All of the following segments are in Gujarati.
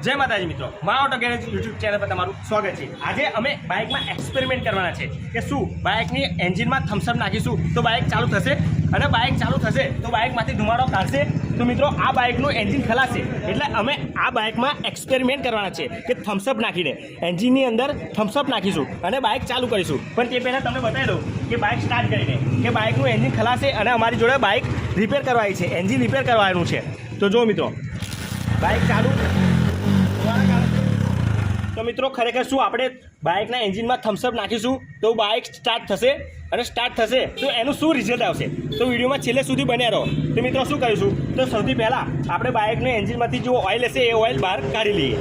જય માતાજી મિત્રો, મારા ઓટો ગેરેજ યુટ્યુબ ચેનલ પર તમારું સ્વાગત છે। આજે અમે બાઇકમાં એક્સપેરિમેન્ટ કરવાના છે કે શું બાઇકની એન્જિનમાં થમ્સઅપ નાખીશું તો બાઇક ચાલુ થશે, અને બાઇક ચાલુ થશે તો બાઇકમાંથી ધુમાડો કાઢશે। તો મિત્રો આ બાઇકનું એન્જિન ખલાશે એટલે અમે આ બાઇકમાં એક્સપેરિમેન્ટ કરવાના છે કે થમ્સઅપ નાખીને એન્જિનની અંદર થમ્સઅપ નાખીશું અને બાઇક ચાલુ કરીશું। પણ તે પહેલાં તમને બતાવી દઉં કે બાઇક સ્ટાર્ટ કરીને કે બાઇકનું એન્જિન ખલાશે અને અમારી જોડે બાઇક રિપેર કરવાની છે, એન્જિન રિપેર કરવાનું છે। તો જો મિત્રો બાઇક ચાલુ। તો મિત્રો ખરેખર શું આપણે બાઇકના એન્જિનમાં થમ્સઅપ નાખીશું તો બાઇક સ્ટાર્ટ થશે, અને સ્ટાર્ટ થશે તો એનું શું રિઝલ્ટ આવશે તો વિડીયોમાં છેલ્લે સુધી બન્યા રહો। તો મિત્રો શું કરીશું તો સૌથી પહેલાં આપણે બાઇકના એન્જિનમાંથી જો ઓઇલ હશે એ ઓઇલ બહાર કાઢી લઈએ।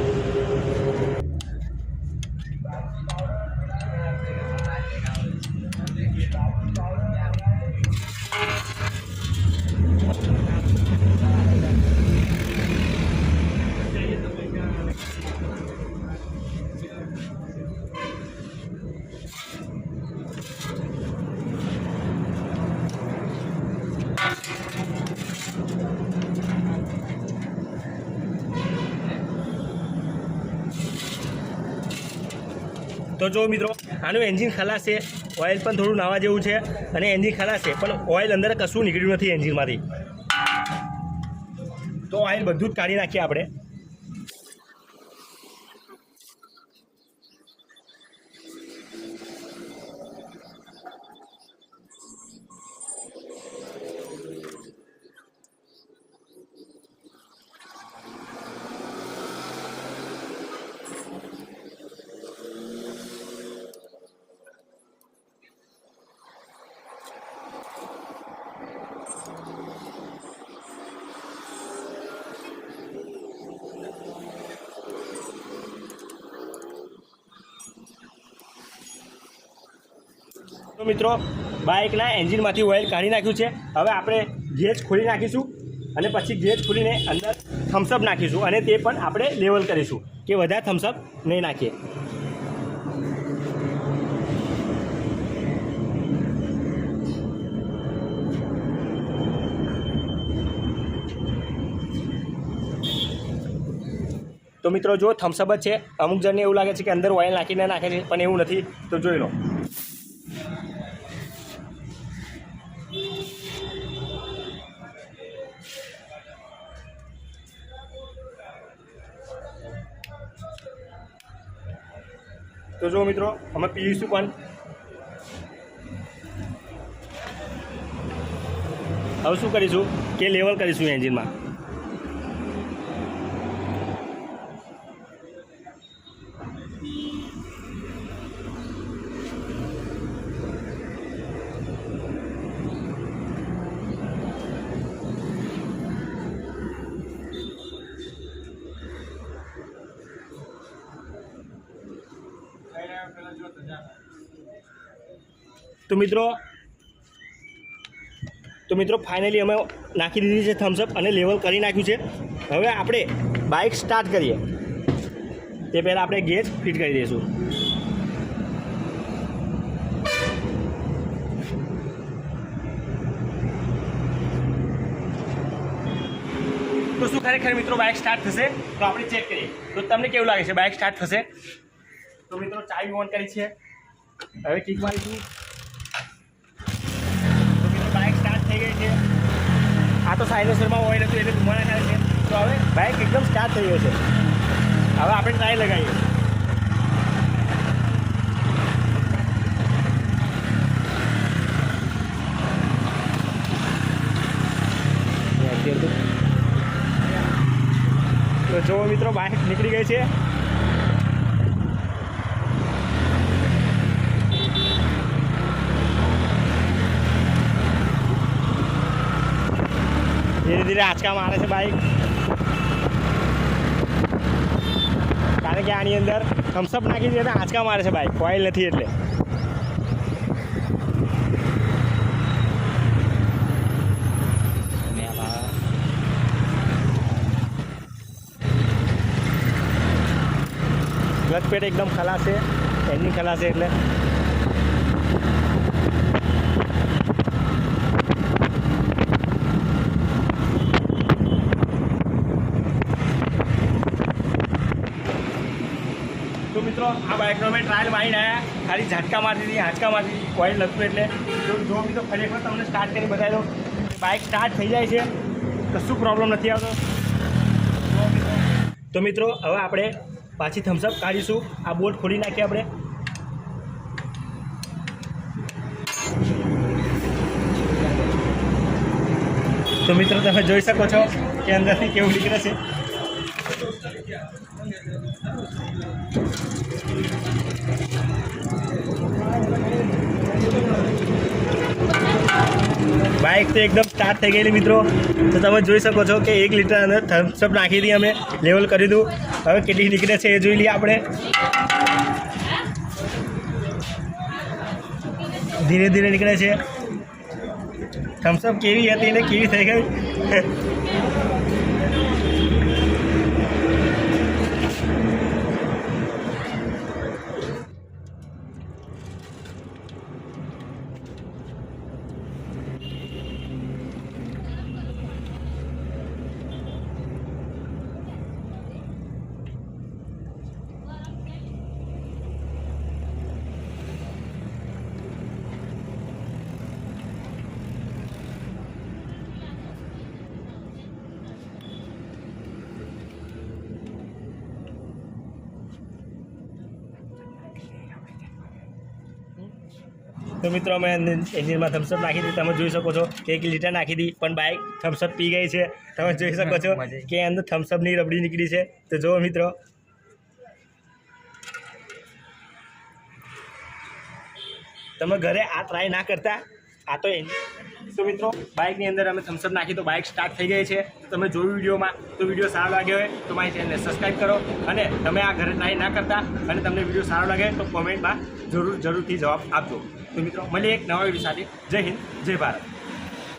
તો જો મિત્રો આનું એન્જિન ખલાશે, ઓઇલ પણ થોડું નાવા જેવું છે અને એન્જિન ખલાશે, પણ ઓઇલ અંદર કશું નીકળ્યું નથી એન્જિનમાંથી। તો ઓઇલ બધું જ કાઢી નાખીએ આપણે। તો મિત્રો બાઇકના એન્જિનમાંથી ઓઇલ કાઢી નાખ્યું છે। હવે આપણે ગેજ ખોલી નાખીશું અને પછી ગેજ ખોલીને અંદર થમ્સઅપ નાખીશું, અને તે પણ આપણે લેવલ કરીશું કે વધારે થમ્સઅપ નહીં નાખીએ। તો મિત્રો જો થમ્સઅપ જ છે, અમુક જણને એવું લાગે છે કે અંદર ઓઇલ નાખીને નાખે છે, પણ એવું નથી। તો જોઈ લો। તો જો મિત્રો અમે પીવીશું પણ। હવે શું કરીશું કે લેવલ કરીશું એન્જિનમાં। તો મિત્રો ફાઇનલી અમે નાખી દીધી છે થમ્સઅપ અને લેવલ કરી નાખ્યું છે। હવે આપણે બાઇક સ્ટાર્ટ કરીએ તે પહેલાં આપણે ગેજ ફિટ કરી દઈશું। તો શું ખરેખર મિત્રો બાઇક સ્ટાર્ટ થશે? તો આપણે ચેક કરીએ। તો તમને કેવું લાગે છે બાઇક સ્ટાર્ટ થશે? તો મિત્રો ચાવી ઓન કરી છે, હવે કિક મારીશું। તો મિત્રો બાઇક સ્ટાર્ટ થઈ ગઈ છે। આ તો સાયલેન્સરમાં ઓઇલ હતું એટલે ધુમાડા કાઢે છે। તો હવે બાઇક એકદમ સ્ટાર્ટ થઈ ગયો છે। હવે આપણે ટ્રાય લગાવીએ। તો જો મિત્રો બાઇક નીકળી ગઈ છે। ધીરે ધીરે આંચકા મારે છે બાઇક, કારણ કે આની અંદર થમ્સઅપ નાખી દઈએ તો આંચકા મારે છે બાઇક, ઓઇલ નથી એટલે। ક્લચ પેડ એકદમ ખલાસ છે, એન્જિન ખલાસ છે એટલે મિત્રો આ બાઇકનો અમે ટ્રાયલ મારીને આવ્યા, ખાલી ઝાટકા મારતી હતી, ઓઇલ નહોતું એટલે. તો જો મિત્રો ખરેખર તમને સ્ટાર્ટ કરી બતાવી દો, બાઇક સ્ટાર્ટ થઈ જાય છે, કશું પ્રોબ્લેમ નથી આવતો. તો મિત્રો હવે આપણે પાછી થમ્સઅપ કાઢીશું. આ બોલ્ટ ખોલી નાખીએ આપણે. તો મિત્રો તમે જોઈ શકો છો કે અંદરથી કેવું નીકળે છે. બાઇક તો એકદમ સ્ટાર્ટ થઈ ગયેલી મિત્રો. તો તમે જોઈ શકો છો કે 1 લીટર અંદર થમ્સઅપ નાખી હતી અમે, લેવલ કરી દીધું. હવે કેટલી નીકળે છે એ જોઈ લઈએ આપણે. ધીરે ધીરે નીકળે છે. થમ્સઅપ કેવી હતી ને કેવી થઈ ગઈ. તો મિત્રો અમે એન્જિનમાં થમ્સઅપ નાખી દીધી. તમે જોઈ શકો છો કે 1 લીટર નાખી હતી પણ બાઇક થમ્સઅપ પી ગઈ છે. તમે જોઈ શકો છો કે અંદર થમ્સઅપની રબડી નીકળી છે. તો જુઓ મિત્રો, તમે ઘરે આ ટ્રાય ના કરતા. આ તો મિત્રો બાઇકની અંદર અમે થમ્સઅપ નાખી તો બાઇક સ્ટાર્ટ થઈ ગઈ છે. તમે જોયું વિડીયોમાં. તો વિડીયો સારો લાગ્યો હોય તો મારી ચેનલને સબસ્ક્રાઈબ કરો, અને તમે આ ઘરે ટ્રાય ના કરતા અને તમને વિડીયો સારો લાગે તો કોમેન્ટમાં જરૂરથી જવાબ આપજો. તો મિત્રો મળીએ એક નવા વિડીયો સાથે. જય હિન્દ, જય ભારત.